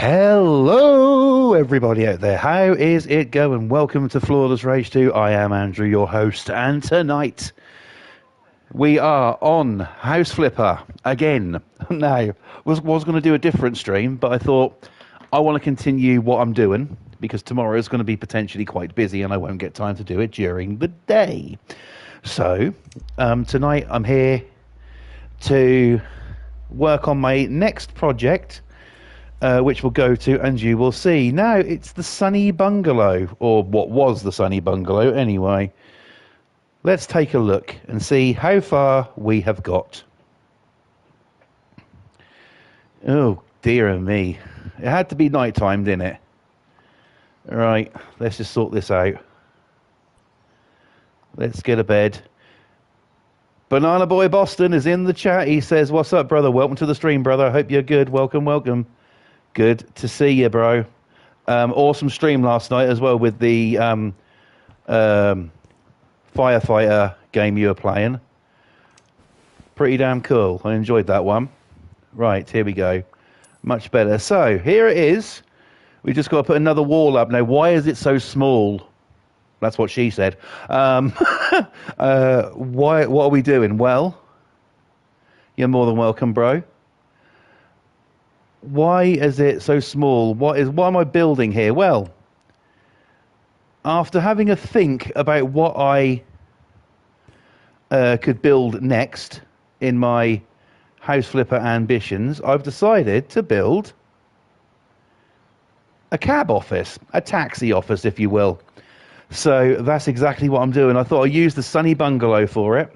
Hello, everybody out there. How is it going? Welcome to Flawless Rage 2. I am Andrew, your host, and tonight we are on House Flipper again. Now, was going to do a different stream, but I thought I want to continue what I'm doing because tomorrow is going to be potentially quite busy and I won't get time to do it during the day. So, tonight I'm here to work on my next project, which we'll go to and you will see. Now, it's the Sunny Bungalow, or what was the Sunny Bungalow anyway. Let's take a look and see how far we have got. Oh, dear me. It had to be night time, didn't it? Right, let's just sort this out. Let's get a bed. Banana Boy Boston is in the chat. He says, "What's up, brother? Welcome to the stream, brother. I hope you're good. Welcome, welcome. Good to see you, bro. Awesome stream last night as well with the firefighter game you were playing. Pretty damn cool. I enjoyed that one. Right, here we go. Much better. So, here it is. We just got to put another wall up. Now, why is it so small? That's what she said. What are we doing? Well, you're more than welcome, bro. Why is it so small? Why am I building here? Well, after having a think about what I could build next in my House Flipper ambitions, I've decided to build a cab office, a taxi office, if you will. So that's exactly what I'm doing. I thought I'd use the Sunny Bungalow for it,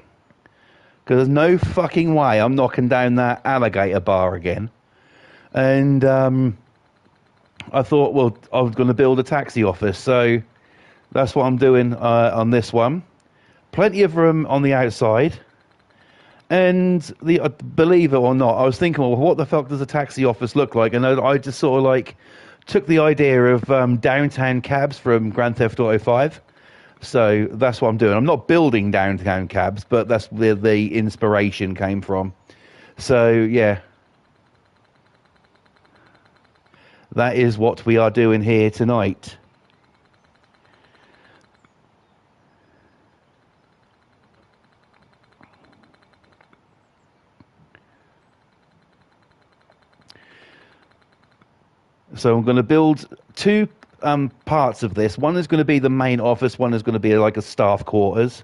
because there's no fucking way I'm knocking down that alligator bar again. And I thought, well, I was going to build a taxi office, so that's what I'm doing on this one. Plenty of room on the outside, and believe it or not, I was thinking, well, what the fuck does a taxi office look like? And I just sort of like took the idea of downtown cabs from Grand Theft Auto 5. So that's what I'm doing. I'm not building downtown cabs, but that's where the inspiration came from. So yeah. That is what we are doing here tonight. So I'm going to build two parts of this. One is going to be the main office. One is going to be like a staff quarters.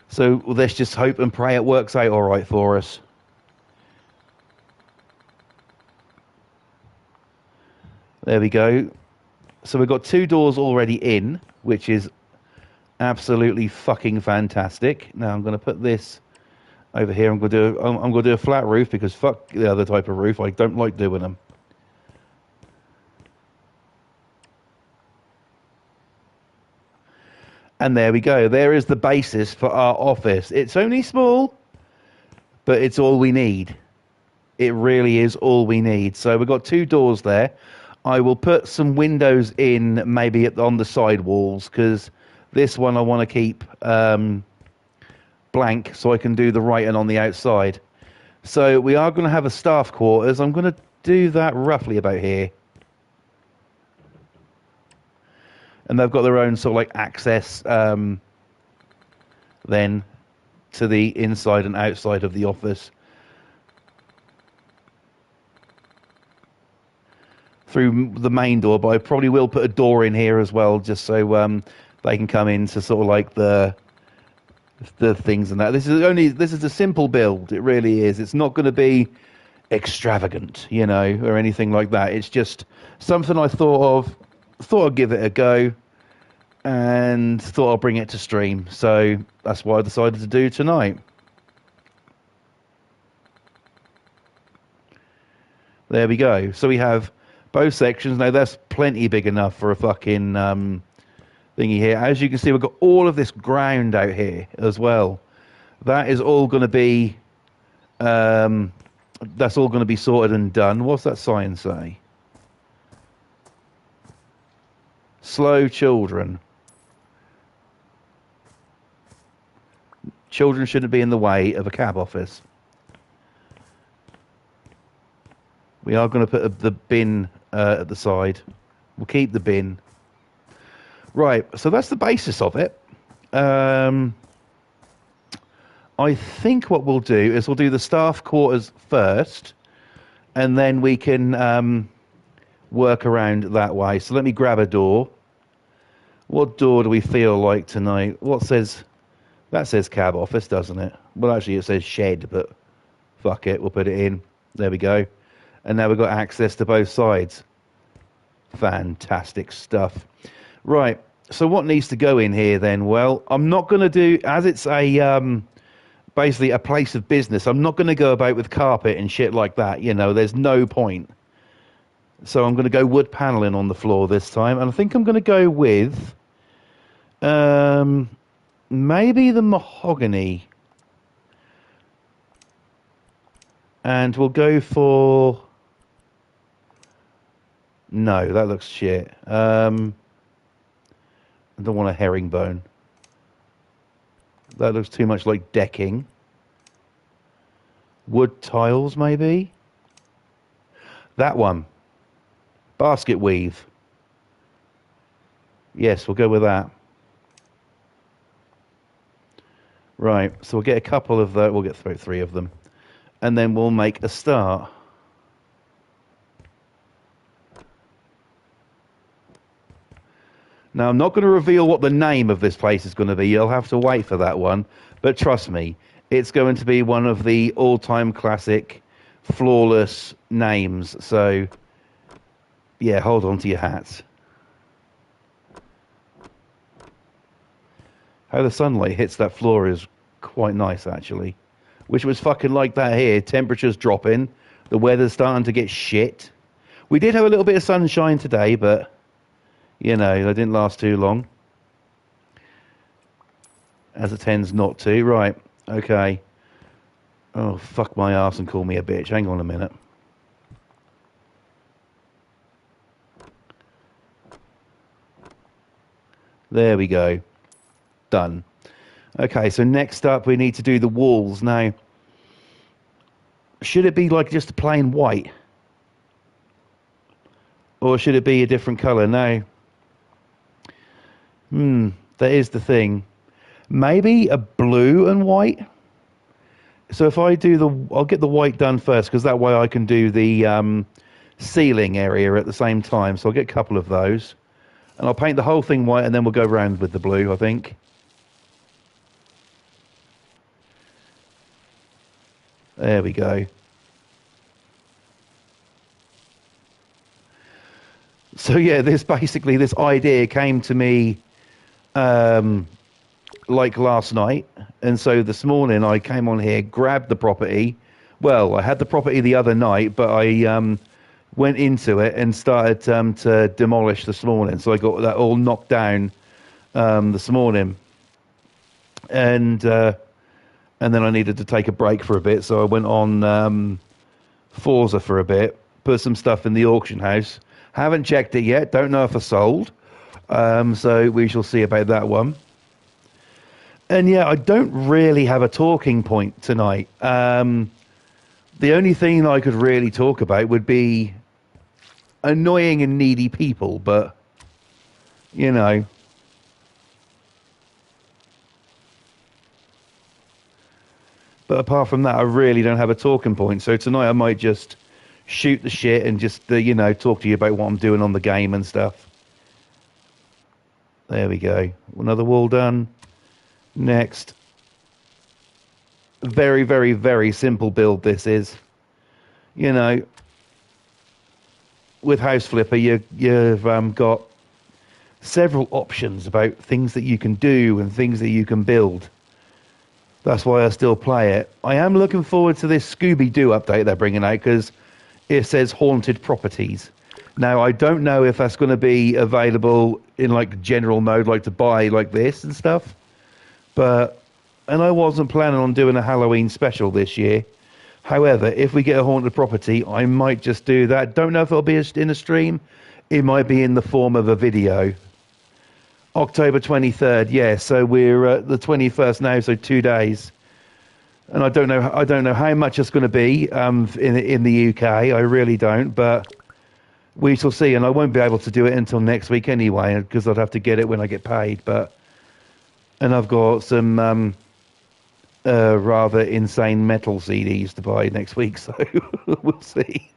So let's just hope and pray it works out all right for us. There we go. So we've got two doors already in, which is absolutely fucking fantastic. Now I'm going to put this over here. I'm going to do a flat roof because fuck the other type of roof. I don't like doing them. And there we go. There is the basis for our office. It's only small, but it's all we need. It really is all we need. So we've got two doors there. I will put some windows in maybe on the side walls because this one I want to keep blank so I can do the writing on the outside. So we are going to have a staff quarters. I'm going to do that roughly about here. And they've got their own sort of like access then to the inside and outside of the office through the main door, but I probably will put a door in here as well just so they can come in to sort of like the things and that. This is a simple build. It really is. It's not going to be extravagant, you know, or anything like that. It's just something I thought I'd give it a go and thought I'll bring it to stream. So that's what I decided to do tonight. There we go. So we have both sections. Now that's plenty big enough for a fucking thingy here. As you can see, we've got all of this ground out here as well. That is all going to be that's all going to be sorted and done. What's that sign say? Slow children. Children shouldn't be in the way of a cab office. We are going to put the bin at the side. We'll keep the bin. Right, so that's the basis of it. I think what we'll do is we'll do the staff quarters first, and then we can work around that way. So let me grab a door. What door do we feel like tonight? What says... That says cab office, doesn't it? Well, actually, it says shed, but fuck it, we'll put it in. There we go. And now we've got access to both sides. Fantastic stuff. Right, so what needs to go in here then? Well, I'm not going to do... As it's a... basically a place of business, I'm not going to go about with carpet and shit like that. You know, there's no point. So I'm going to go wood paneling on the floor this time. And I think I'm going to go with... maybe the mahogany. And we'll go for... No, that looks shit. I don't want a herringbone. That looks too much like decking. Wood tiles, maybe? That one. Basket weave. Yes, we'll go with that. Right, so we'll get a couple of the... We'll get three of them. And then we'll make a start. Now, I'm not going to reveal what the name of this place is going to be. You'll have to wait for that one. But trust me, it's going to be one of the all-time classic, flawless names. So, yeah, hold on to your hats. How the sunlight hits that floor is quite nice, actually. Wish it was fucking like that here. Temperature's dropping. The weather's starting to get shit. We did have a little bit of sunshine today, but... You know, that didn't last too long. As it tends not to. Right, okay. Oh, fuck my arse and call me a bitch. Hang on a minute. There we go. Done. Okay, so next up we need to do the walls. Now, should it be like just a plain white? Or should it be a different colour? Now... that is the thing. Maybe a blue and white. So if I do I'll get the white done first, because that way I can do the ceiling area at the same time. So I'll get a couple of those. And I'll paint the whole thing white, and then we'll go around with the blue, I think. There we go. So yeah, this idea came to me like last night, and so this morning I came on here, grabbed the property. Well, I had the property the other night, but I went into it and started to demolish this morning. So I got that all knocked down this morning, and then I needed to take a break for a bit, so I went on Forza for a bit, put some stuff in the auction house. Haven't checked it yet, don't know if I sold. So we shall see about that one. And yeah, I don't really have a talking point tonight. The only thing I could really talk about would be annoying and needy people, but, you know. But apart from that, I really don't have a talking point. So tonight I might just shoot the shit and just, you know, talk to you about what I'm doing on the game and stuff. There we go. Another wall done. Next. Very, very, very simple build this is. You know, with House Flipper, you've got several options about things that you can do and things that you can build. That's why I still play it. I am looking forward to this Scooby-Doo update they're bringing out, because it says haunted properties. Now, I don't know if that's going to be available in, like, general mode, like to buy like this and stuff. But, and I wasn't planning on doing a Halloween special this year. However, if we get a haunted property, I might just do that. Don't know if it'll be in a stream. It might be in the form of a video. October 23rd, yeah. So we're the 21st now, so 2 days. And I don't know how much it's going to be in the UK. I really don't, but we shall see. And I won't be able to do it until next week anyway, because I'd have to get it when I get paid. And I've got some rather insane metal CDs to buy next week, so we'll see.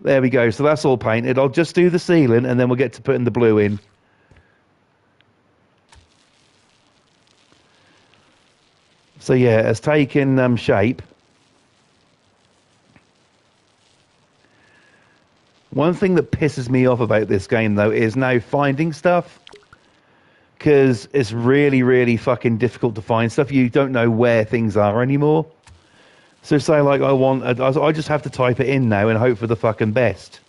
There we go. So that's all painted. I'll just do the ceiling, and then we'll get to putting the blue in. So yeah, it's taken shape. One thing that pisses me off about this game, though, is now finding stuff. Because it's really, really fucking difficult to find stuff. You don't know where things are anymore. So say like I just have to type it in now and hope for the fucking best.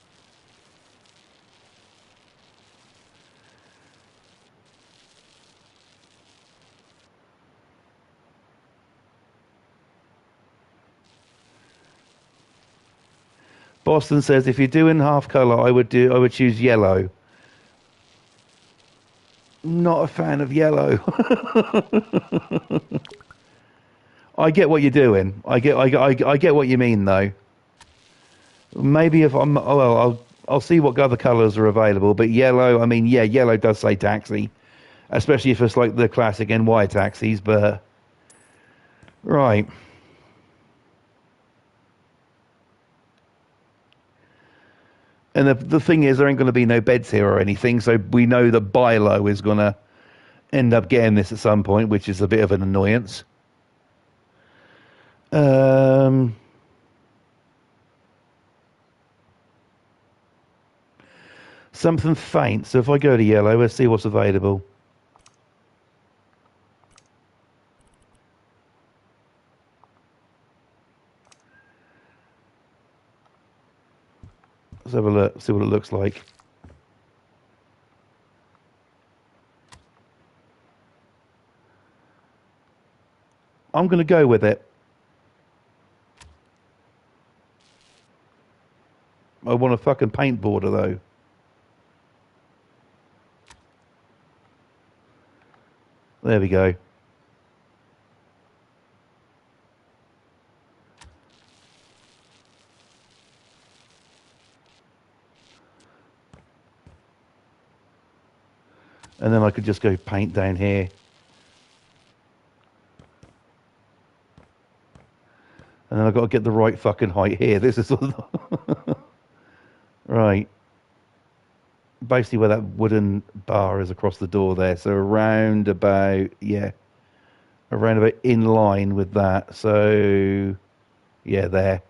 Boston says if you're doing half color, I would choose yellow. Not a fan of yellow. I get what you're doing. I get what you mean though. Maybe if I'm well, I'll see what other colours are available. But yellow, I mean, yeah, yellow does say taxi, especially if it's like the classic NY taxis. But right, and the thing is, there ain't going to be no beds here or anything, so we know that Bilo is going to end up getting this at some point, which is a bit of an annoyance. Something faint. So if I go to yellow, let's see what's available. Let's have a look, see what it looks like. I'm going to go with it. I want a fucking paint border, though. There we go. And then I could just go paint down here. And then I've got to get the right fucking height here. This is right. Basically where that wooden bar is across the door there. So around about, yeah. Around about in line with that. So, yeah, there.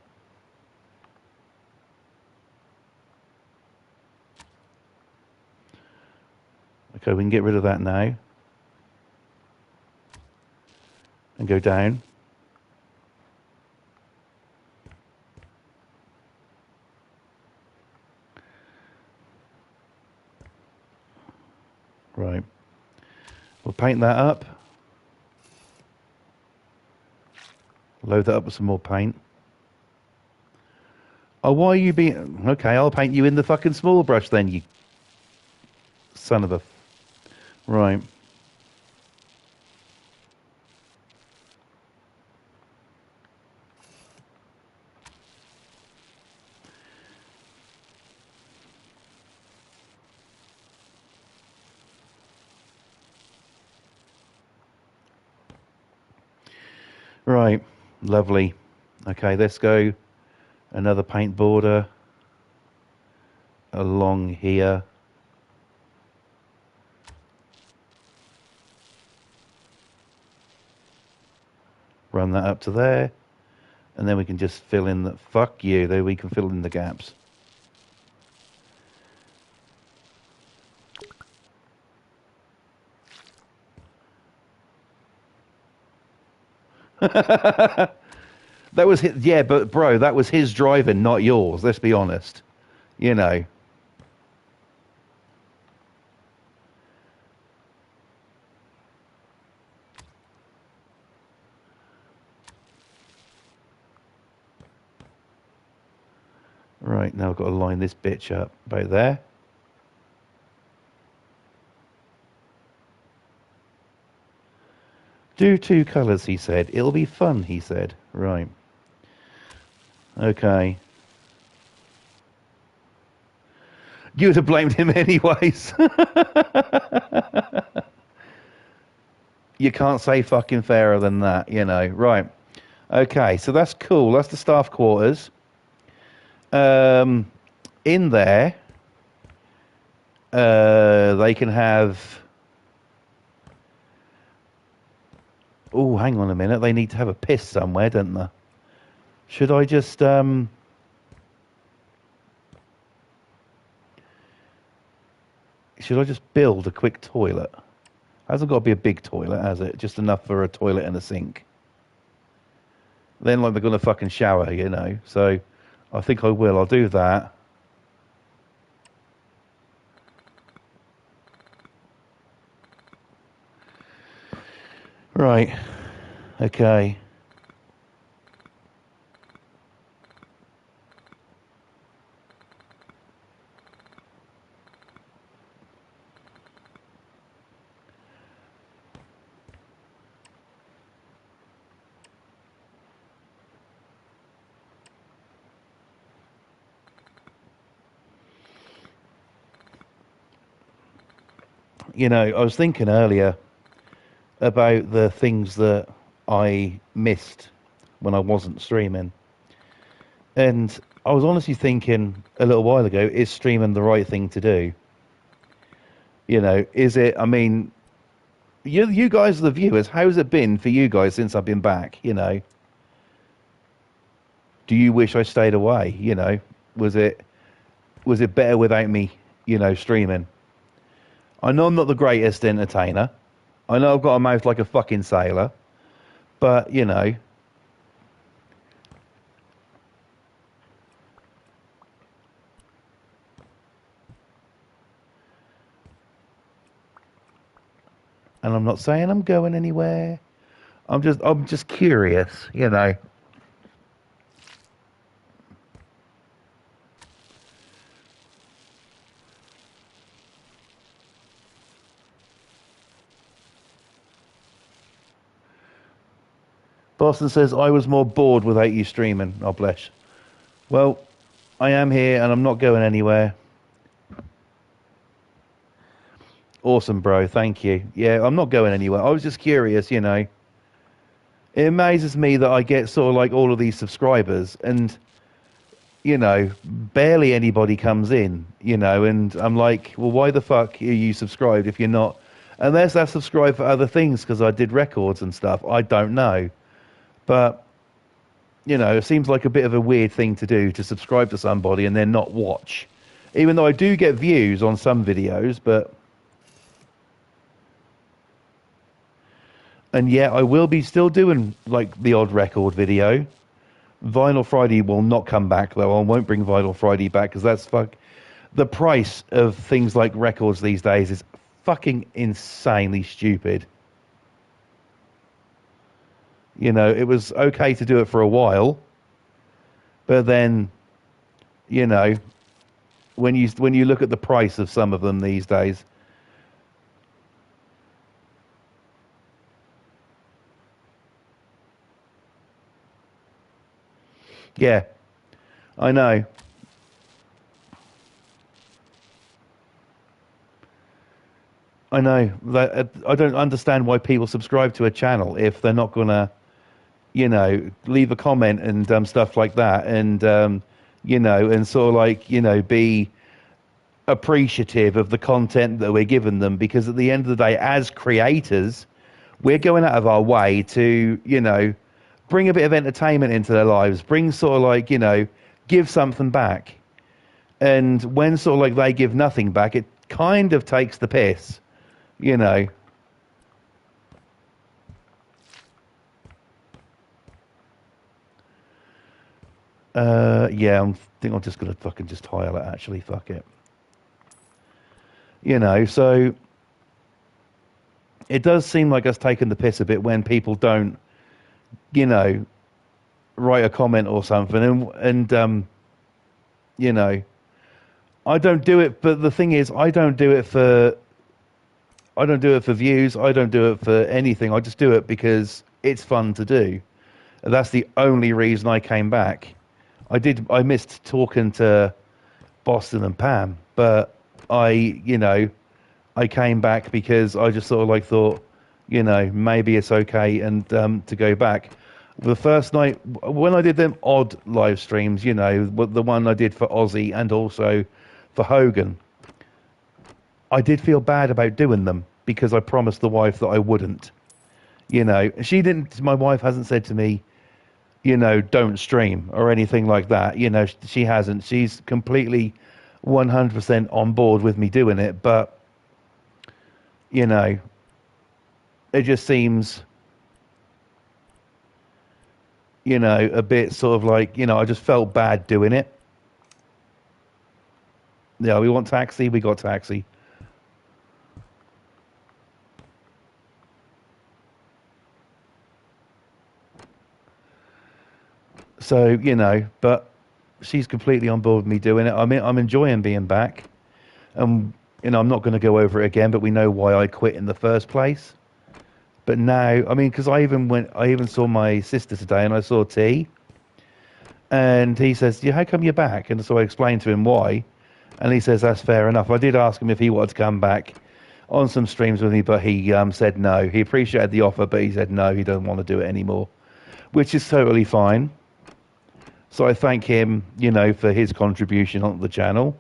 Okay, we can get rid of that now. And go down. Right. We'll paint that up. Load that up with some more paint. Oh, why are you being... Okay, I'll paint you in the fucking small brush then, you son of a... Right. Right. Lovely. Okay, let's go another paint border along here. Run that up to there. And then we can just fill in the... Fuck you. There we can fill in the gaps. That was his, yeah, but bro, that was his driving, not yours. Let's be honest. You know. Right, now I've got to line this bitch up about there. Do two colours, he said. It'll be fun, he said. Right. Okay. You would have blamed him anyways. You can't say fucking fairer than that, you know. Right. Okay, so that's cool. That's the staff quarters. In there, they can have. Oh, hang on a minute. They need to have a piss somewhere, don't they? Should I just build a quick toilet? Hasn't got to be a big toilet, has it? Just enough for a toilet and a sink. Then, like, they're gonna fucking shower, you know. So, I think I will. I'll do that. Right. Okay. You know, I was thinking earlier about the things that I missed when I wasn't streaming. And I was honestly thinking a little while ago, is streaming the right thing to do? You know, is it? I mean, you guys are the viewers. How's it been for you guys since I've been back? You know, do you wish I stayed away? You know, was it better without me? You know, streaming. I know I'm not the greatest entertainer. I know I've got a mouth like a fucking sailor, but you know. And I'm not saying I'm going anywhere. I'm just curious, you know. Boston says I was more bored without you streaming. Oh bless. Well, I am here and I'm not going anywhere. Awesome, bro. Thank you. Yeah, I'm not going anywhere. I was just curious, you know. It amazes me that I get sort of like all of these subscribers and, you know, barely anybody comes in, you know, and I'm like, well, why the fuck are you subscribed if you're not? Unless they're subscribed for other things because I did records and stuff. I don't know. But, you know, it seems like a bit of a weird thing to do to subscribe to somebody and then not watch. Even though I do get views on some videos, but. And yeah, I will be still doing like the odd record video. Vinyl Friday will not come back though. I won't bring Vinyl Friday back because that's the price of things like records these days is fucking insanely stupid. You know, it was okay to do it for a while, but then, you know, when you look at the price of some of them these days. Yeah, I know. I know that I don't understand why people subscribe to a channel if they're not gonna, you know, leave a comment and stuff like that, and you know, and sort of like, you know, be appreciative of the content that we're giving them. Because at the end of the day, as creators, we're going out of our way to, you know, bring a bit of entertainment into their lives, bring sort of like, you know, give something back. And when sort of like they give nothing back, it kind of takes the piss, you know. Yeah, I think I'm just gonna fucking just tile it. Actually, fuck it. You know, so it does seem like us taking the piss a bit when people don't, you know, write a comment or something, and you know, I don't do it. But the thing is, I don't do it for I don't do it for views. I don't do it for anything. I just do it because it's fun to do. And that's the only reason I came back. I missed talking to Boston and Pam, but I came back because I just sort of like thought, maybe it's okay and to go back. The first night when I did them odd live streams, the one I did for Ozzy and also for Hogan, I did feel bad about doing them because I promised the wife that I wouldn't. She didn't. My wife hasn't said to me, don't stream or anything like that. She hasn't. She's completely 100% on board with me doing it, but you know, it just seems, a bit sort of like, I just felt bad doing it. Yeah, we want taxi, we got taxi. So, but she's completely on board with me doing it. I mean, I'm enjoying being back. I'm not going to go over it again, but we know why I quit in the first place. But now, I mean, because I even saw my sister today, and I saw T, and he says, "Yeah, how come you're back?" And so I explained to him why, and he says that's fair enough. I did ask him if he wanted to come back on some streams with me, but he said no. He appreciated the offer, but he said no, he doesn't want to do it anymore, which is totally fine. So I thank him, for his contribution on the channel.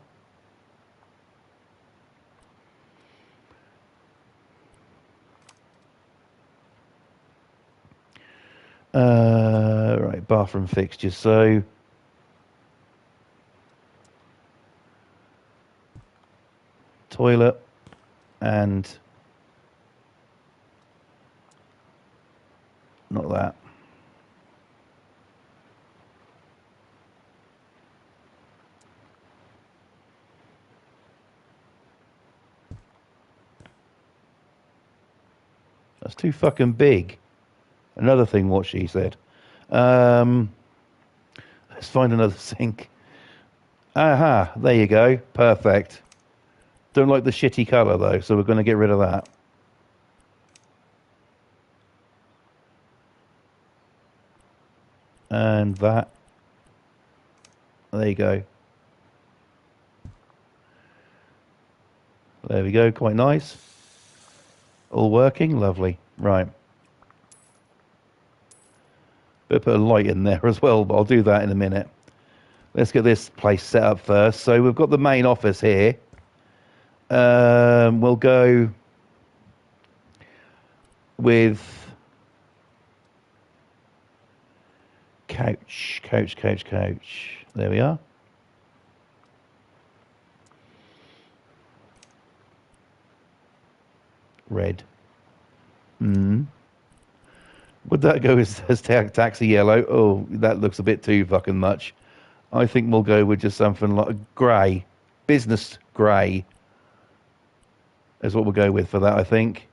Right, bathroom fixtures. So toilet and not that. That's too fucking big. Another thing, what she said. Let's find another sink. Aha, there you go. Perfect. Don't like the shitty colour though, so we're going to get rid of that. And that. There you go. There we go. Quite nice. All working. Lovely. Right. Better put a light in there as well, but I'll do that in a minute. Let's get this place set up first. So we've got the main office here. We'll go with couch. There we are. Red. Would that go as taxi yellow? Oh, that looks a bit too fucking much. I think we'll go with just something like grey. Business grey is what we'll go with for that, I think.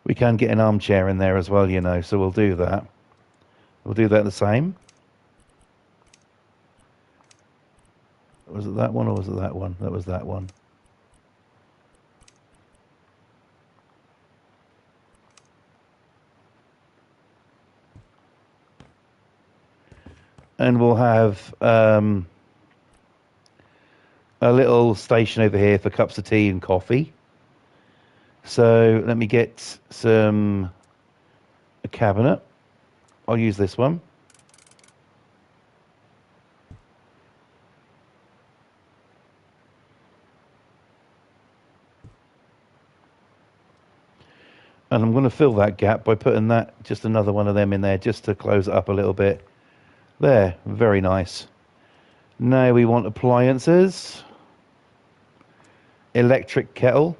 We can get an armchair in there as well, so we'll do that. We'll do that the same. Was it that one or was it that one? That was that one. And we'll have a little station over here for cups of tea and coffee. So let me get a cabinet. I'll use this one. And I'm going to fill that gap by putting just another one of them in there just to close it up a little bit. There, very nice. Now we want appliances. Electric kettle.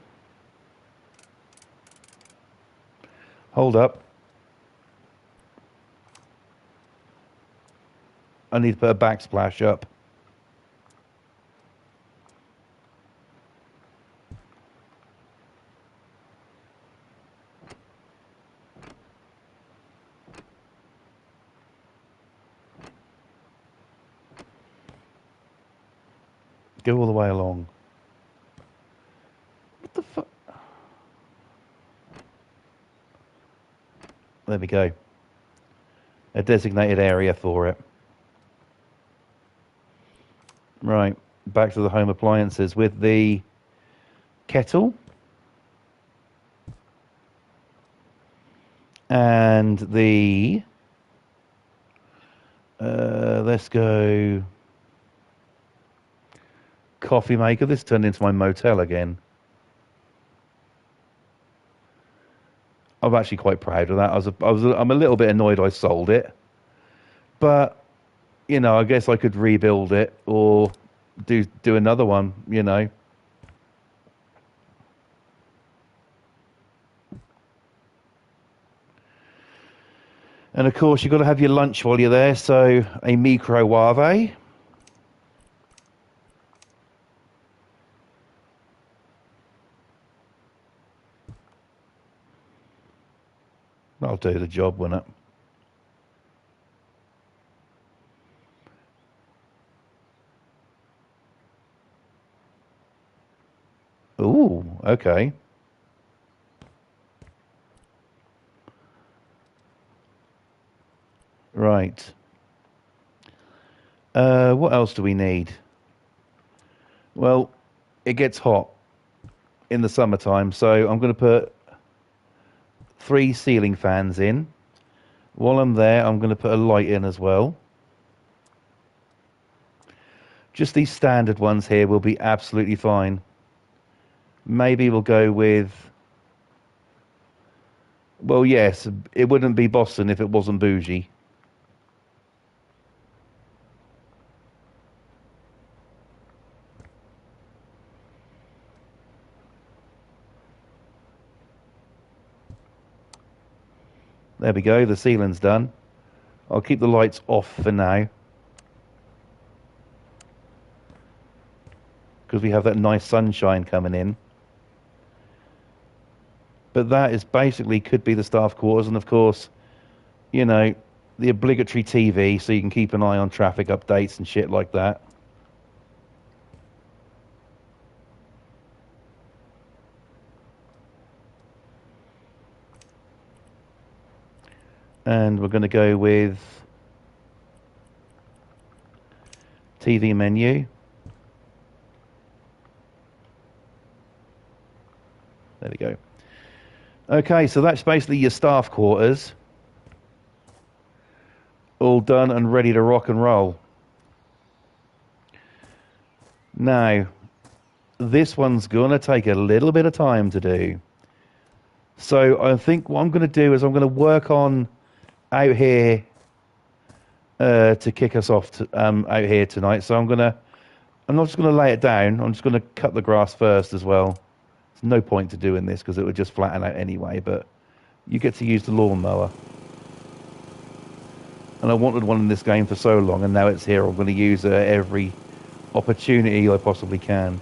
Hold up. I need to put a backsplash up. go all the way along. What the fuck? There we go. A designated area for it. Right, back to the home appliances with the kettle. And the... let's go... coffee maker. This turned into my motel again. I'm actually quite proud of that. I'm a little bit annoyed I sold it, but you know, I guess I could rebuild it or do another one. You know. And of course, you've got to have your lunch while you're there. So a microwave. That'll do the job, won't it? Ooh, okay. Right. What else do we need? Well, it gets hot in the summertime, so I'm going to put 3 ceiling fans in. While I'm there, I'm going to put a light in as well. Just these standard ones here will be absolutely fine. Maybe we'll go with... Well, yes, it wouldn't be Boston if it wasn't bougie. There we go, the ceiling's done. I'll keep the lights off for now, because we have that nice sunshine coming in. But that is basically could be the staff quarters, and of course, you know, the obligatory TV, so you can keep an eye on traffic updates and shit like that. And we're going to go with TV menu. There we go. Okay, so that's basically your staff quarters. All done and ready to rock and roll. Now, this one's going to take a little bit of time to do. So I think what I'm going to do is I'm going to work on out here to kick us off out here tonight. So I'm not just going to lay it down. I'm just going to cut the grass first as well. There's no point to doing this because it would just flatten out anyway, but you get to use the lawnmower. And I wanted one in this game for so long, and now it's here. I'm going to use every opportunity I possibly can.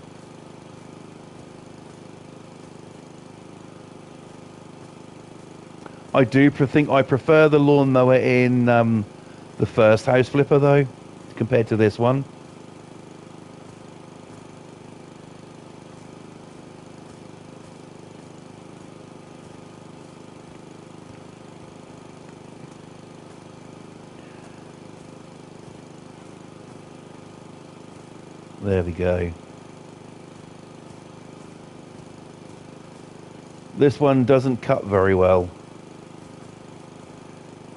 I think I prefer the lawnmower in the first house flipper, though, compared to this one. There we go. This one doesn't cut very well.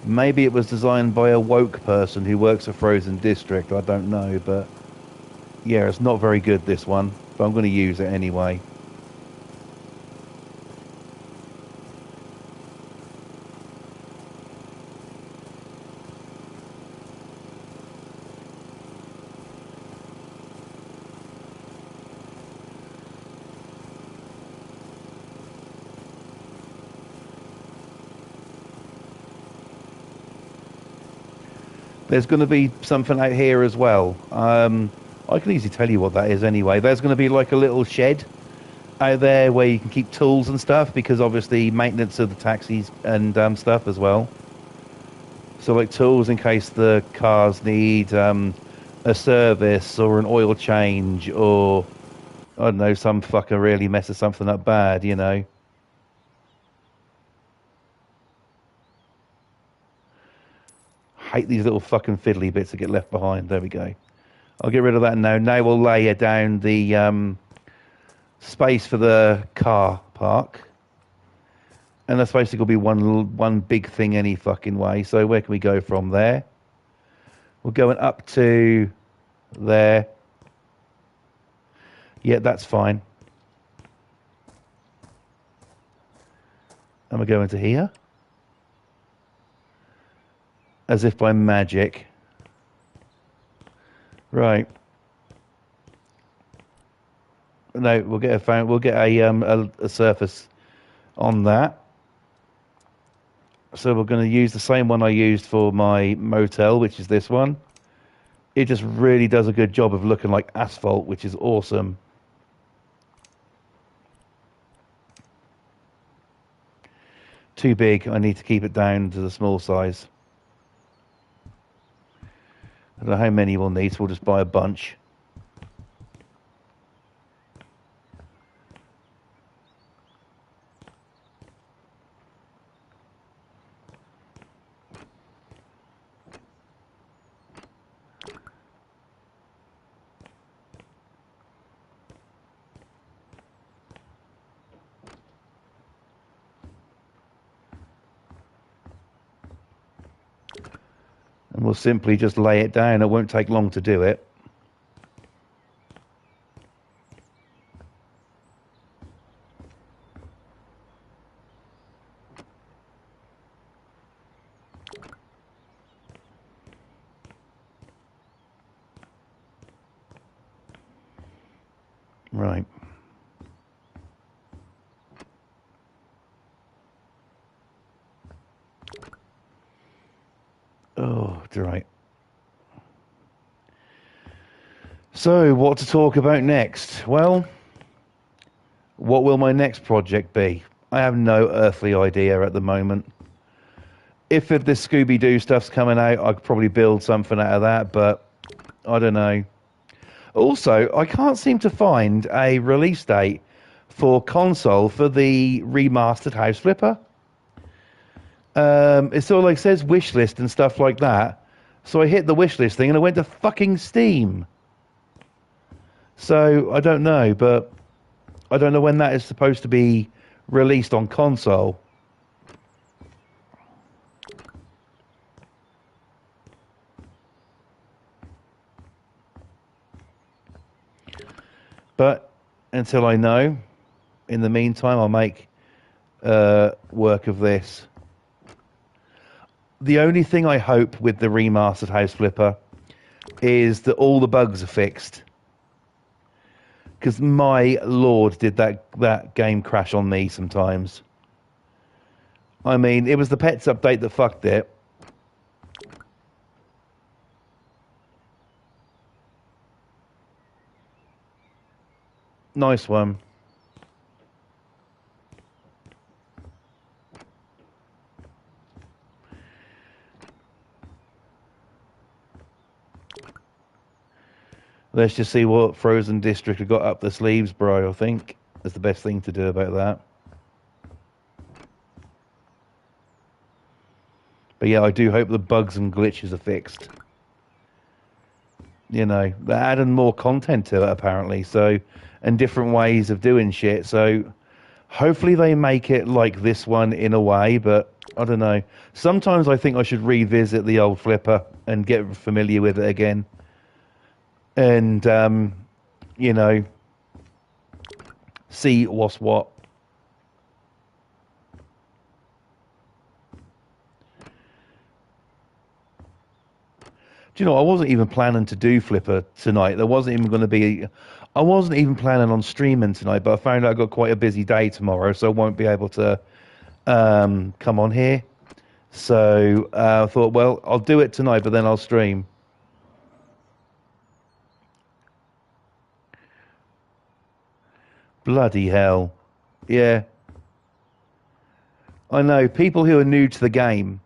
Maybe it was designed by a woke person who works at Frozen District, I don't know, but yeah, it's not very good, this one, but I'm going to use it anyway. There's going to be something out here as well. I can easily tell you what that is anyway. There's going to be like a little shed out there where you can keep tools and stuff, because obviously maintenance of the taxis and stuff as well. So like tools in case the cars need a service or an oil change or I don't know, some fucker really messes something up bad, you know. Hate these little fucking fiddly bits that get left behind. There we go. I'll get rid of that now. Now we'll layer down the space for the car park. And that's basically going to be one big thing any fucking way. So where can we go from there? We're going up to there. Yeah, that's fine. And we're going to here. As if by magic. Right. No, we'll get a surface on that. So we're going to use the same one I used for my motel, which is this one. It just really does a good job of looking like asphalt, which is awesome. Too big. I need to keep it down to the small size. I don't know how many we'll need, so we'll just buy a bunch. And we'll simply just lay it down. It won't take long to do it. Right. Oh, right. So, what to talk about next? Well, what will my next project be? I have no earthly idea at the moment. If this Scooby-Doo stuff's coming out, I could probably build something out of that, but I don't know. Also, I can't seem to find a release date for console for the remastered House Flipper. It sort of like says wish list and stuff like that. So I hit the wish list thing and I went to fucking Steam. So I don't know, but I don't know when that is supposed to be released on console. But until I know, in the meantime, I'll make work of this. The only thing I hope with the remastered House Flipper is that all the bugs are fixed. Because my lord, did that game crash on me sometimes. I mean, it was the Pets update that fucked it. Nice one. Let's just see what Frozen District have got up their sleeves, bro. I think that's the best thing to do about that. But yeah, I do hope the bugs and glitches are fixed. You know, they're adding more content to it apparently, so, and different ways of doing shit. So hopefully they make it like this one in a way, but I don't know. Sometimes I think I should revisit the old Flipper and get familiar with it again. And, you know, see what's what. Do you know, I wasn't even planning to do Flipper tonight. There wasn't even going to be... I wasn't even planning on streaming tonight, but I found out I got quite a busy day tomorrow, so I won't be able to come on here. So I thought, well, I'll do it tonight, but then I'll stream. Bloody hell. Yeah. I know, people who are new to the game,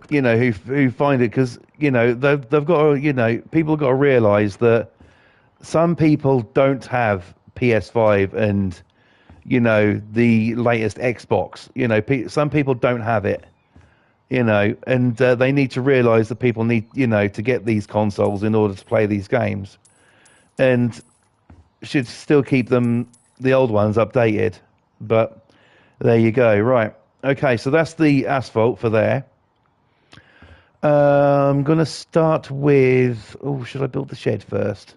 who find it because they've got to, people have got to realise that some people don't have PS5 and the latest Xbox. Some people don't have it. And they need to realise that people need to get these consoles in order to play these games, and should still keep the old ones updated. But there you go. Right. Okay. So that's the asphalt for there. I'm going to start with... Oh, should I build the shed first?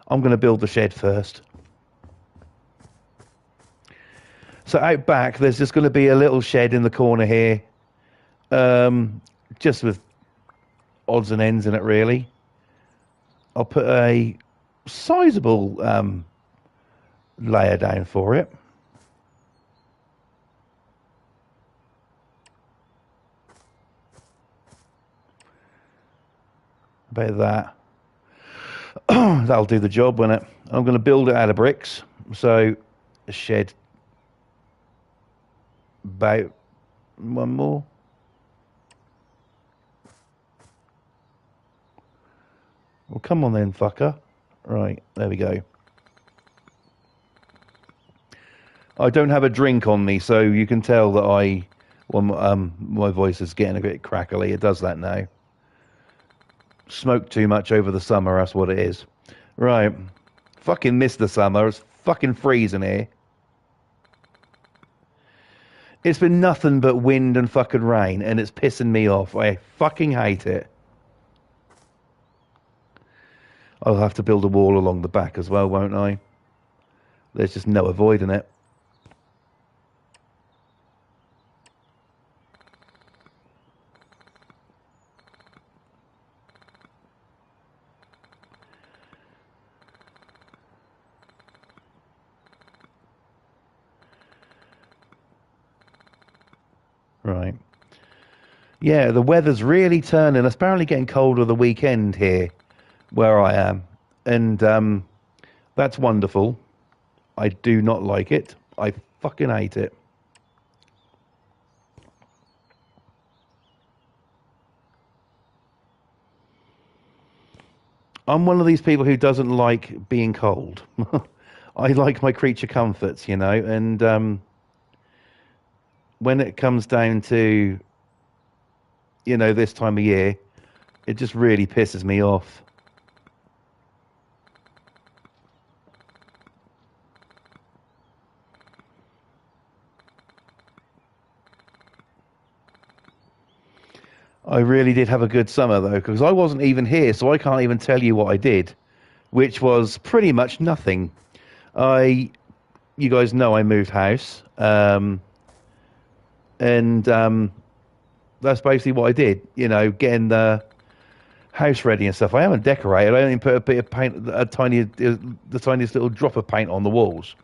I'm going to build the shed first. So out back, there's just going to be a little shed in the corner here. Just with odds and ends in it, really. I'll put a sizable layer down for it. About that. That'll do the job, won't it? I'm going to build it out of bricks. So a shed about one more. Well, come on then, fucker. Right, there we go. I don't have a drink on me, so you can tell that my voice is getting a bit crackly. It does that now. Smoked too much over the summer, that's what it is. Right. Fucking miss the summer. It's fucking freezing here. It's been nothing but wind and fucking rain, and it's pissing me off. I fucking hate it. I'll have to build a wall along the back as well, won't I? There's just no avoiding it. Right. Yeah, the weather's really turning. It's apparently getting colder the weekend here where I am. And that's wonderful. I do not like it. I fucking hate it. I'm one of these people who doesn't like being cold. I like my creature comforts, and when it comes down to, this time of year, it just really pisses me off. I really did have a good summer, though, because I wasn't even here, so I can't even tell you what I did, which was pretty much nothing. You guys know I moved house. And that's basically what I did, getting the house ready and stuff. I haven't decorated. I only put a bit of paint, the tiniest little drop of paint on the walls.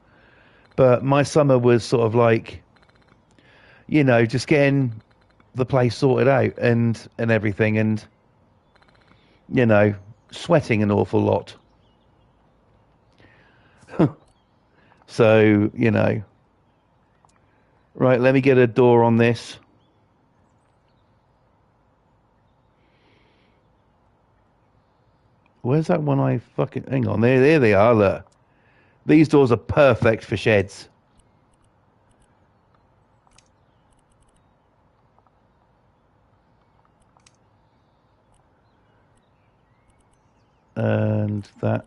But my summer was sort of like, just getting the place sorted out and everything, and sweating an awful lot. So, right, let me get a door on this. Where's that one I fucking... Hang on, there they are, look. These doors are perfect for sheds. And that...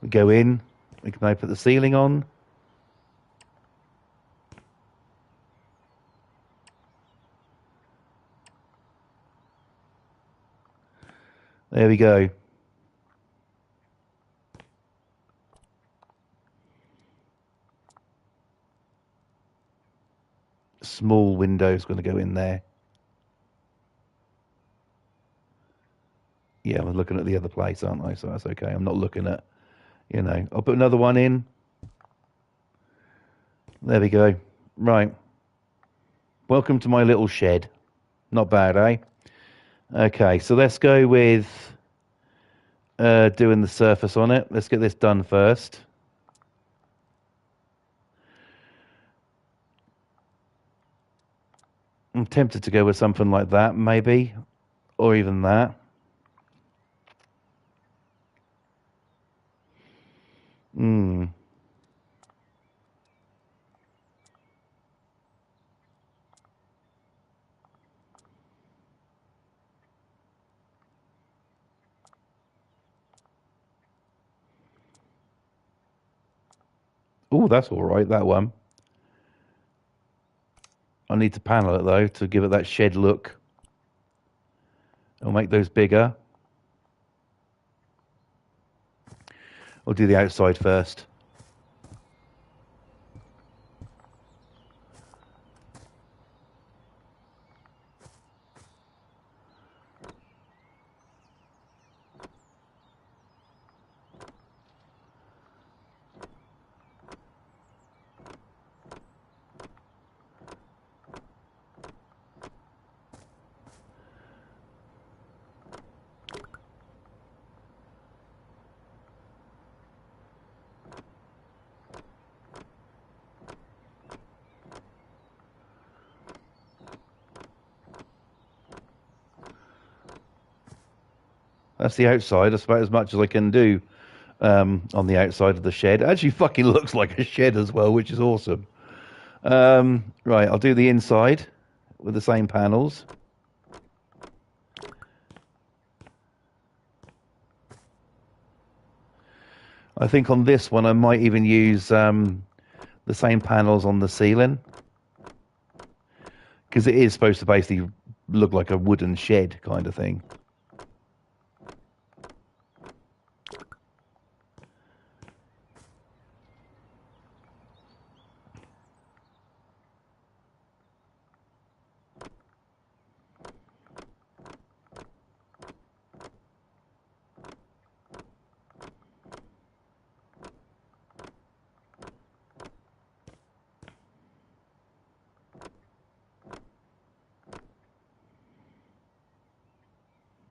We go in. We can now put the ceiling on. There we go. Small window's going to go in there. Yeah, I'm looking at the other place, aren't I? So that's okay. I'm not looking at... I'll put another one in. There we go. Right. Welcome to my little shed. Not bad, eh? Okay, so let's go with doing the surface on it. Let's get this done first. I'm tempted to go with something like that, maybe, or even that. Hmm. Oh, that's all right, that one. I need to panel it, though, to give it that shed look. I'll make those bigger. I'll do the outside first. That's the outside. That's about as much as I can do on the outside of the shed. It actually fucking looks like a shed as well, which is awesome. Right, I'll do the inside with the same panels. I think on this one I might even use the same panels on the ceiling, because it is supposed to basically look like a wooden shed kind of thing.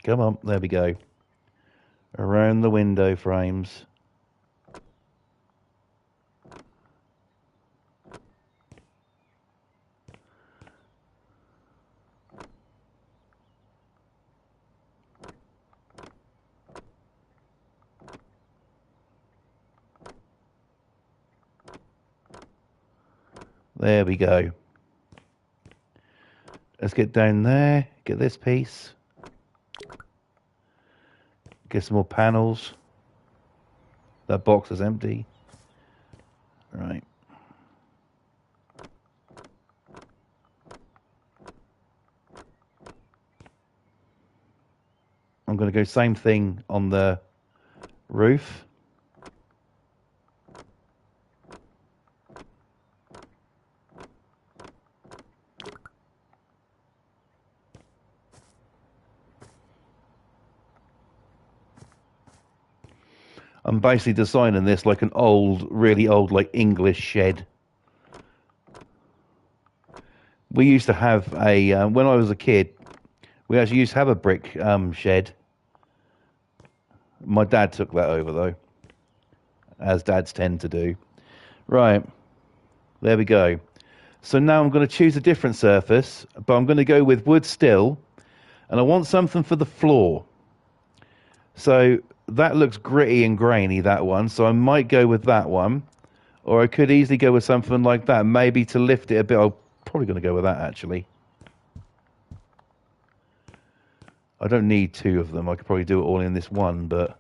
Come on, there we go. Around the window frames. There we go. Let's get down there, get this piece. Get some more panels. That box is empty. Right. I'm going to go same thing on the roof. I'm basically designing this like an old, really old, like English shed. We used to have a, when I was a kid, we actually used to have a brick shed. My dad took that over, though, as dads tend to do. Right, there we go. So now I'm going to choose a different surface, but I'm going to go with wood still, and I want something for the floor. So that looks gritty and grainy, that one, so I might go with that one. Or I could easily go with something like that, maybe to lift it a bit. I'm probably going to go with that, actually. I don't need two of them. I could probably do it all in this one, but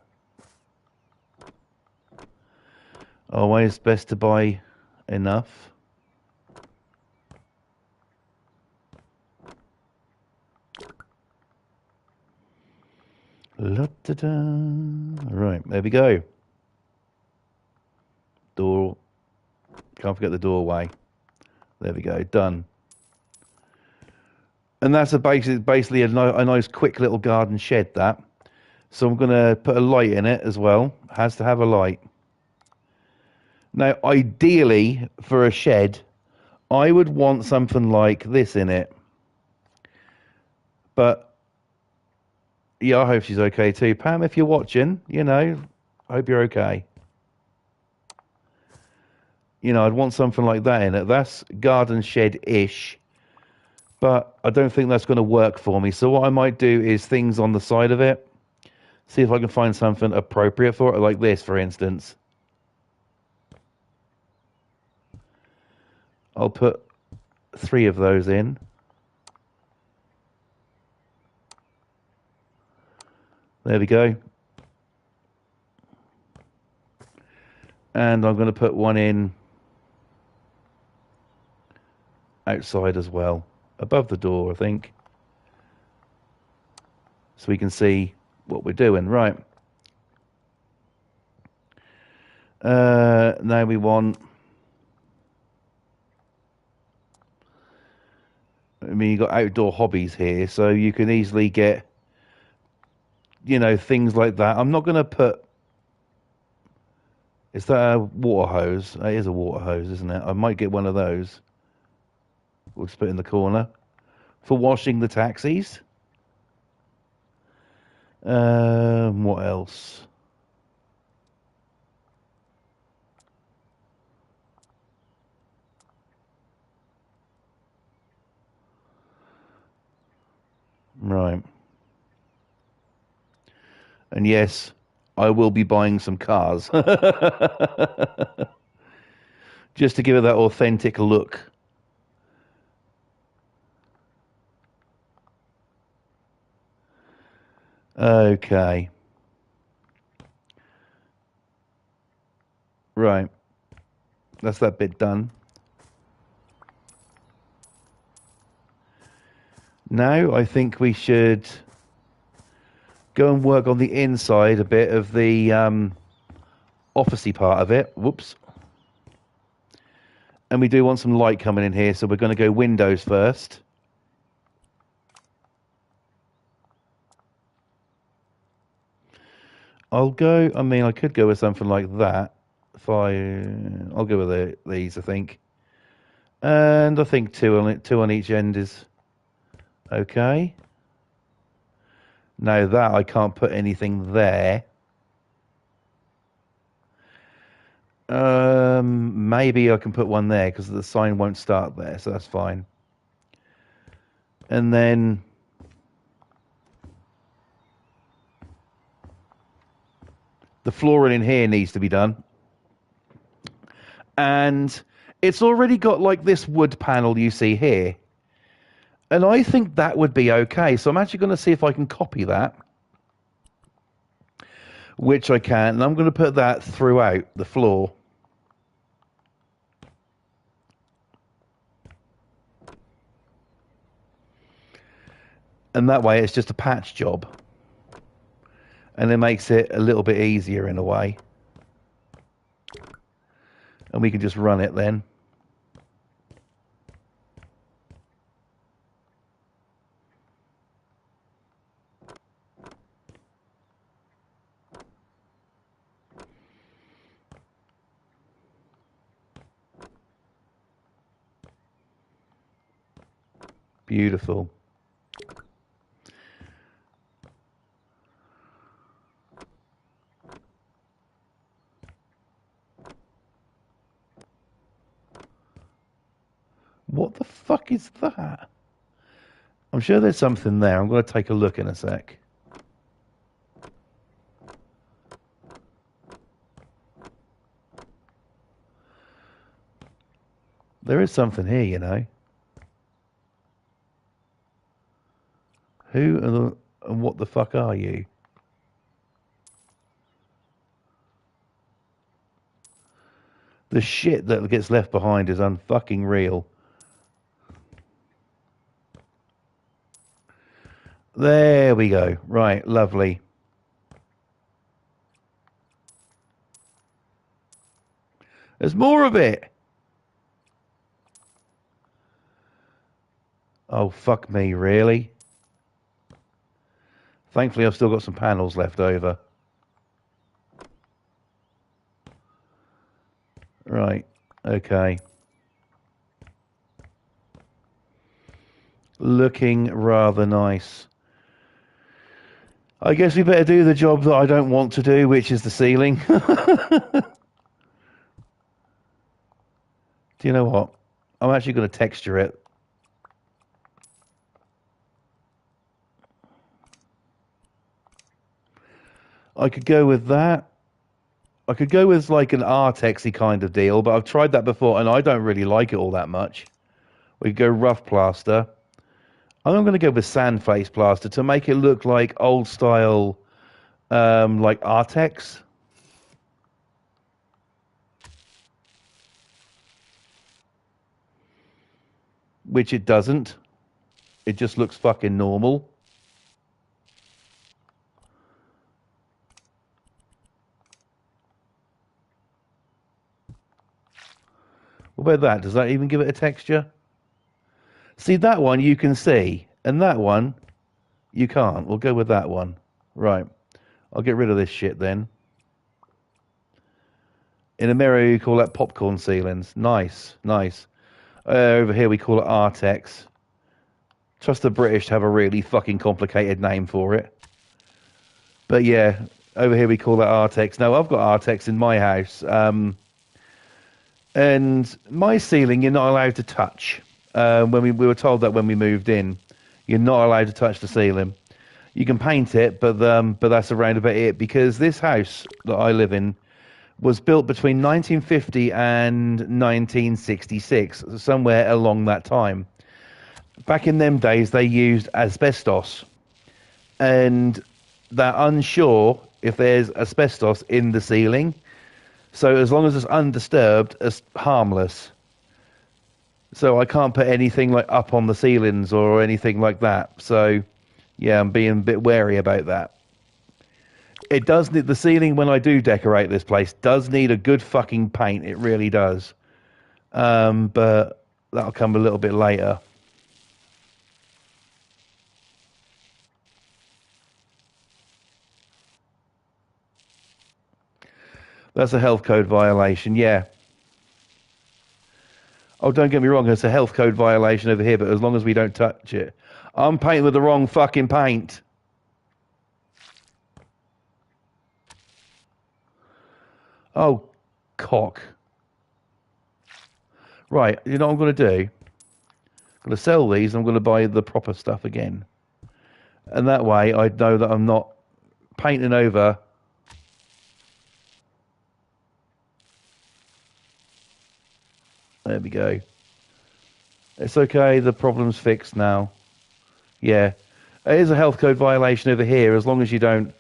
always best to buy enough. La-da-da. Right, there we go. Door. Can't forget the doorway. There we go, done. And that's basically a nice, quick little garden shed, that. So I'm going to put a light in it as well. Has to have a light. Now, ideally, for a shed, I would want something like this in it. But, yeah, I hope she's okay too. Pam, if you're watching, I hope you're okay. I'd want something like that in it. That's garden shed-ish. But I don't think that's going to work for me. So what I might do is things on the side of it. See if I can find something appropriate for it, like this, for instance. I'll put 3 of those in. There we go. And I'm going to put one in outside as well, above the door, I think, so we can see what we're doing. Right. Now we want, I mean, you've got outdoor hobbies here, so you can easily get, you know, things like that. I'm not going to put, is that a water hose? It is a water hose, isn't it? I might get one of those. We'll just put it in the corner for washing the taxis. What else? Right. And yes, I will be buying some cars. Just to give it that authentic look. Okay. Right. That's that bit done. Now I think we should go and work on the inside a bit of the officey part of it. Whoops. And we do want some light coming in here, so we're going to go windows first. I'll mean, I could go with something like that. I'll go with these, I think. And I think two on each end is okay. Now that I can't put anything there. Maybe I can put one there because the sign won't start there, so that's fine. And then the flooring in here needs to be done. And it's already got like this wood panel you see here. And I think that would be okay. So I'm actually going to see if I can copy that. Which I can. And I'm going to put that throughout the floor. And that way it's just a patch job. And it makes it a little bit easier in a way. And we can just run it then. Beautiful. What the fuck is that? I'm sure there's something there. I'm going to take a look in a sec. There is something here, you know. Who and what the fuck are you? The shit that gets left behind is unfucking real. There we go. Right, lovely. There's more of it. Oh, fuck me, really? Thankfully, I've still got some panels left over. Right, okay. Looking rather nice. I guess we better do the job that I don't want to do, which is the ceiling. Do you know what? I'm actually going to texture it. I could go with that. I could go with like an Artexy kind of deal, but I've tried that before and I don't really like it all that much. We could go rough plaster. I'm going to go with sand face plaster to make it look like old style, like Artex, which it doesn't. It just looks fucking normal. What about that? Does that even give it a texture? See, that one you can see, and that one you can't. We'll go with that one. Right. I'll get rid of this shit then. In America, you call that popcorn ceilings. Nice, nice. Over here, we call it Artex. Trust the British to have a really fucking complicated name for it. But yeah, over here we call that Artex. No, I've got Artex in my house. And my ceiling, you're not allowed to touch. When we were told that when we moved in, you're not allowed to touch the ceiling. You can paint it, but that's around about it. Because this house that I live in was built between 1950 and 1966, somewhere along that time. Back in them days, they used asbestos, and they're unsure if there's asbestos in the ceiling. So as long as it's undisturbed, it's harmless. So I can't put anything like up on the ceilings or anything like that. So yeah, I'm being a bit wary about that. It does need the ceiling when I do decorate this place does need a good fucking paint. It really does. But that'll come a little bit later. That's a health code violation, yeah. Oh, don't get me wrong, it's a health code violation over here, but as long as we don't touch it. I'm painting with the wrong fucking paint. Oh, cock. Right, you know what I'm going to do? I'm going to sell these, I'm going to buy the proper stuff again. And that way I know that I'm not painting over. There we go. It's okay, the problem's fixed now. Yeah. It is a health code violation over here as long as you don't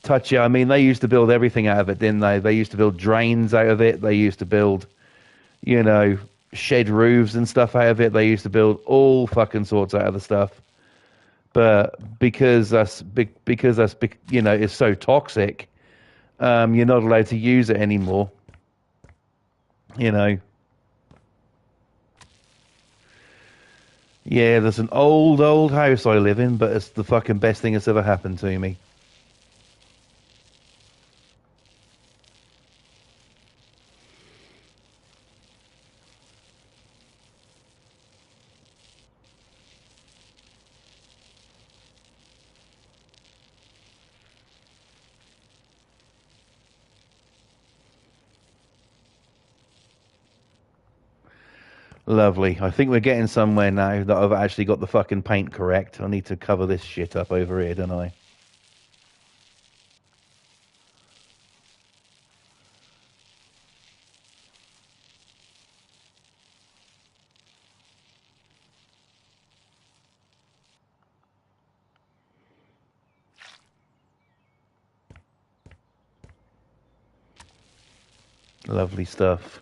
touch it. I mean, they used to build everything out of it, didn't they? They used to build drains out of it. They used to build, you know, shed roofs and stuff out of it. They used to build all fucking sorts out of the stuff. But because that's, you know, it's so toxic, you're not allowed to use it anymore. You know. Yeah, there's an old house I live in, but it's the fucking best thing that's ever happened to me. Lovely. I think we're getting somewhere now that I've actually got the fucking paint correct. I need to cover this shit up over here, don't I? Lovely stuff.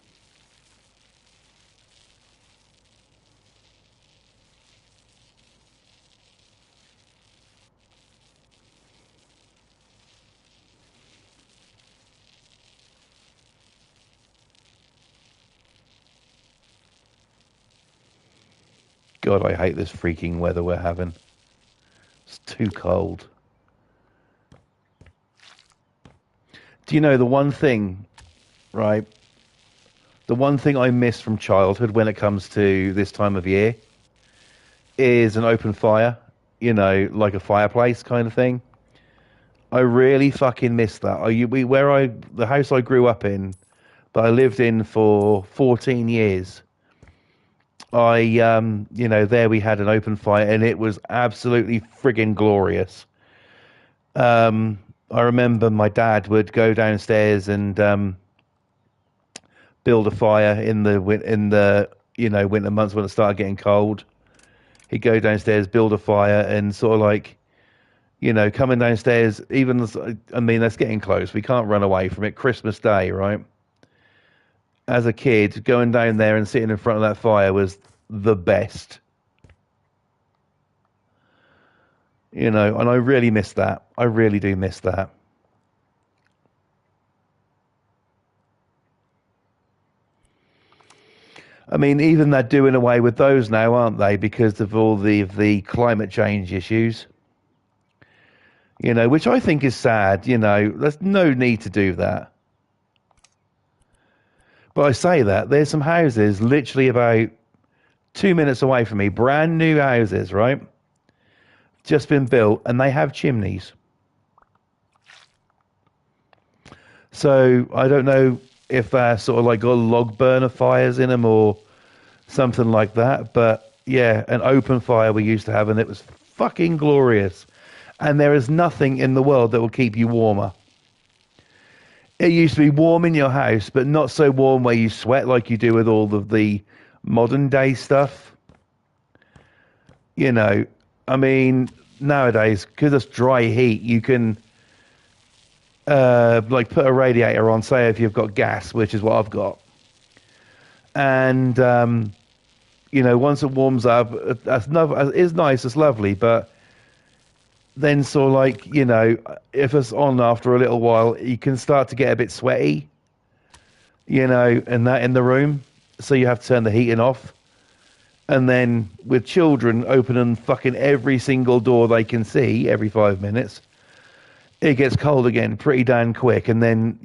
God, I hate this freaking weather we're having. It's too cold. Do you know the one thing, right? The one thing I miss from childhood when it comes to this time of year is an open fire, you know, like a fireplace kind of thing. I really fucking miss that. The house I grew up in, that I lived in for 14 years. You know, there we had an open fire and it was absolutely friggin' glorious. I remember my dad would go downstairs and build a fire in the winter months when it started getting cold. He'd go downstairs, build a fire, and sort of like, coming downstairs. I mean, that's getting close. We can't run away from it. Christmas Day, right? As a kid, going down there and sitting in front of that fire was the best. And I really miss that. I really do miss that. I mean, even they're doing away with those now, aren't they? Because of all the climate change issues. Which I think is sad. There's no need to do that. But I say that there's some houses literally about 2 minutes away from me, brand new houses, right? Just been built, and they have chimneys. So I don't know if they're sort of like got log burner fires in them or something like that. But yeah, an open fire we used to have, and it was fucking glorious. And there is nothing in the world that will keep you warmer. It used to be warm in your house, but not so warm where you sweat like you do with all of the modern day stuff. I mean, nowadays, because it's dry heat, you can like put a radiator on, say if you've got gas, which is what I've got. And, once it warms up, it's nice, it's lovely, but then sort of like, if it's on after a little while, you can start to get a bit sweaty, and that in the room. So you have to turn the heating off. And then with children opening fucking every single door they can see every 5 minutes, it gets cold again pretty damn quick. And then,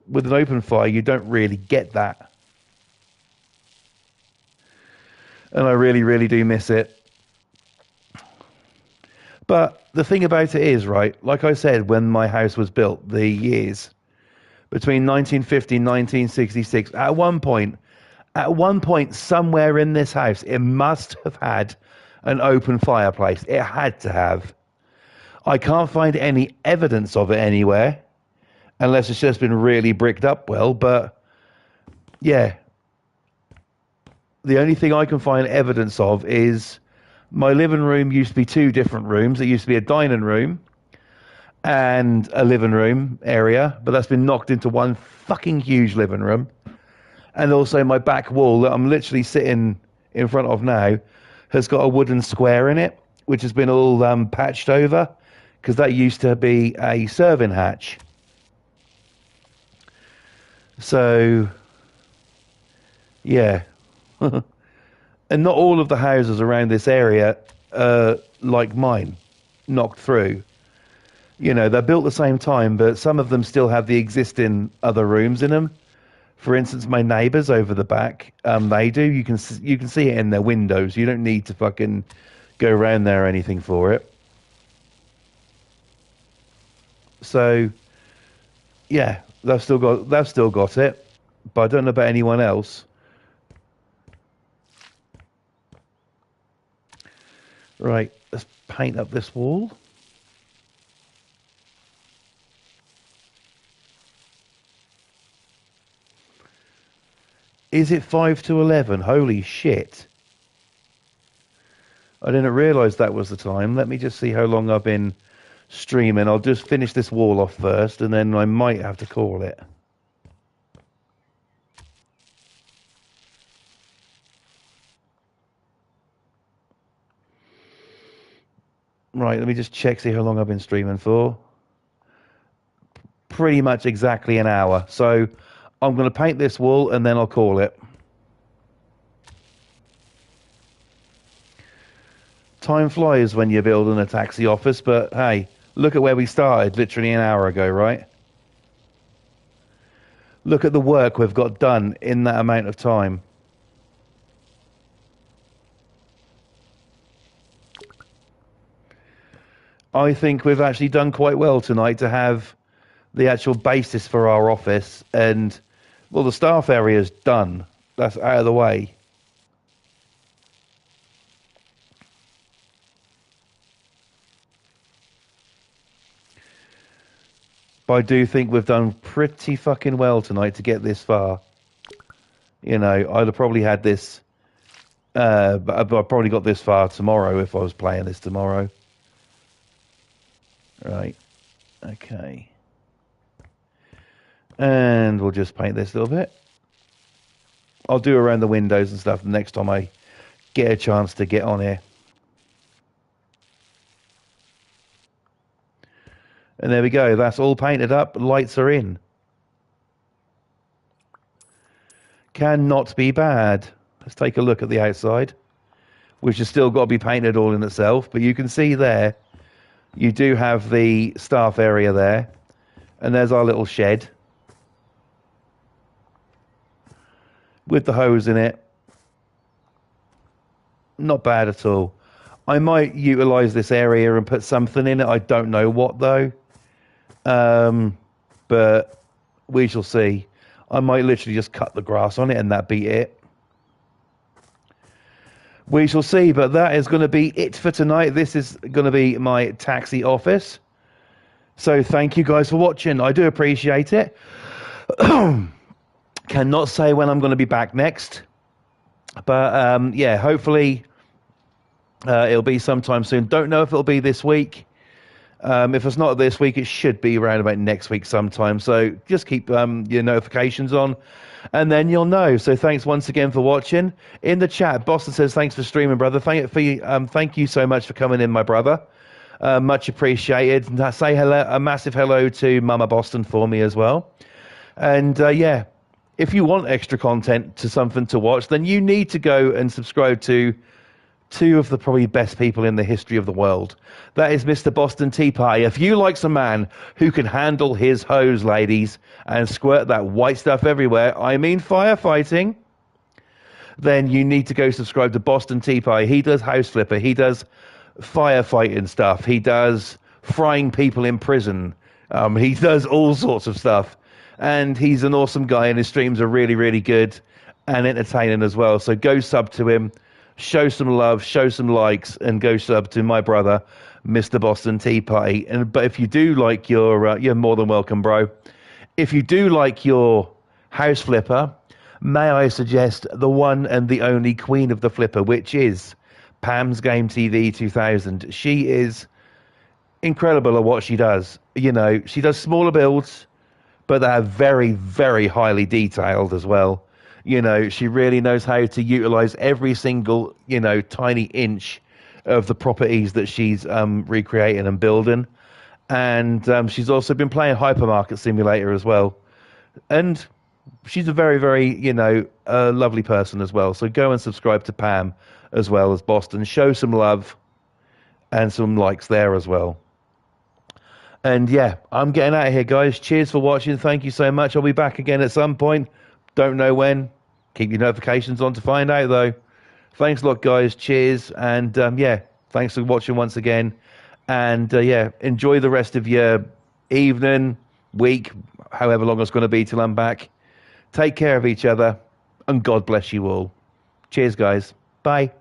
with an open fire, you don't really get that. And I really, really do miss it. But the thing about it is, right, like I said, when my house was built, the years between 1950 and 1966, at one point, somewhere in this house, it must have had an open fireplace. It had to have. I can't find any evidence of it anywhere, unless it's just been really bricked up well. But yeah, the only thing I can find evidence of is my living room used to be two different rooms. It used to be a dining room and a living room area, but that's been knocked into one fucking huge living room. And also my back wall that I'm literally sitting in front of now has got a wooden square in it, which has been all patched over, because that used to be a serving hatch. So, yeah. And not all of the houses around this area are like mine, knocked through. They're built the same time, but some of them still have the existing other rooms in them. For instance, my neighbours over the back, they do. You can see it in their windows. You don't need to fucking go around there or anything for it. So, yeah, they've still got it, but I don't know about anyone else. Right, let's paint up this wall. Is it 5 to 11? Holy shit. I didn't realise that was the time. Let me just see how long I've been streaming. I'll just finish this wall off first, and then I might have to call it. Right, let me just check, see how long I've been streaming for. Pretty much exactly an hour. So I'm going to paint this wall, and then I'll call it. Time flies when you're building a taxi office, but hey, look at where we started literally an hour ago, right? Look at the work we've got done in that amount of time. I think we've actually done quite well tonight to have the actual basis for our office, and, well, the staff area's done. That's out of the way. But I do think we've done pretty fucking well tonight to get this far. You know, I'd have probably had this... but I probably got this far tomorrow if I was playing this tomorrow. Right. Okay. And we'll just paint this a little bit. I'll do around the windows and stuff the next time I get a chance to get on here. And there we go. That's all painted up. Lights are in. Cannot be bad. Let's take a look at the outside, which has still got to be painted all in itself. But you can see there, you do have the staff area there. And there's our little shed with the hose in it. Not bad at all. I might utilise this area and put something in it. I don't know what, though. But we shall see. I might literally just cut the grass on it and that be it. We shall see, but that is going to be it for tonight. This is going to be my taxi office. So thank you guys for watching. I do appreciate it. Cannot say when I'm going to be back next. But yeah, hopefully it'll be sometime soon. Don't know if it'll be this week. If it's not this week, it should be around about next week sometime. So just keep your notifications on, and then you'll know. So thanks once again for watching. In the chat, Boston says, thanks for streaming, brother. Thank you so much for coming in, my brother. Much appreciated. And say hello, a massive hello to Mama Boston for me as well. And yeah, if you want extra content to something to watch, then you need to go and subscribe to two of the probably best people in the history of the world. That is Mr. Boston Tea Party. If you like some man who can handle his hose, ladies, and squirt that white stuff everywhere, I mean firefighting, then you need to go subscribe to Boston Tea Party. He does House Flipper. He does firefighting stuff. He does frying people in prison. He does all sorts of stuff. And he's an awesome guy, and his streams are really, really good and entertaining as well. So go sub to him. Show some love, show some likes, and go sub to my brother, Mr. Boston Tea Party. But if you do like you're more than welcome, bro. If you do like your House Flipper, may I suggest the one and the only queen of the flipper, which is Pam's Game TV 2000. She is incredible at what she does. You know, she does smaller builds, but they are very, very highly detailed as well. You know, she really knows how to utilize every single, tiny inch of the properties that she's recreating and building. And she's also been playing Hypermarket Simulator as well. And she's a very, very, lovely person as well. So go and subscribe to Pam as well as Boston. Show some love and some likes there as well. And yeah, I'm getting out of here, guys. Cheers for watching. Thank you so much. I'll be back again at some point. Don't know when. Keep your notifications on to find out, though. Thanks a lot, guys. Cheers. And, yeah, thanks for watching once again. And, yeah, enjoy the rest of your evening, week, however long it's going to be till I'm back. Take care of each other, and God bless you all. Cheers, guys. Bye.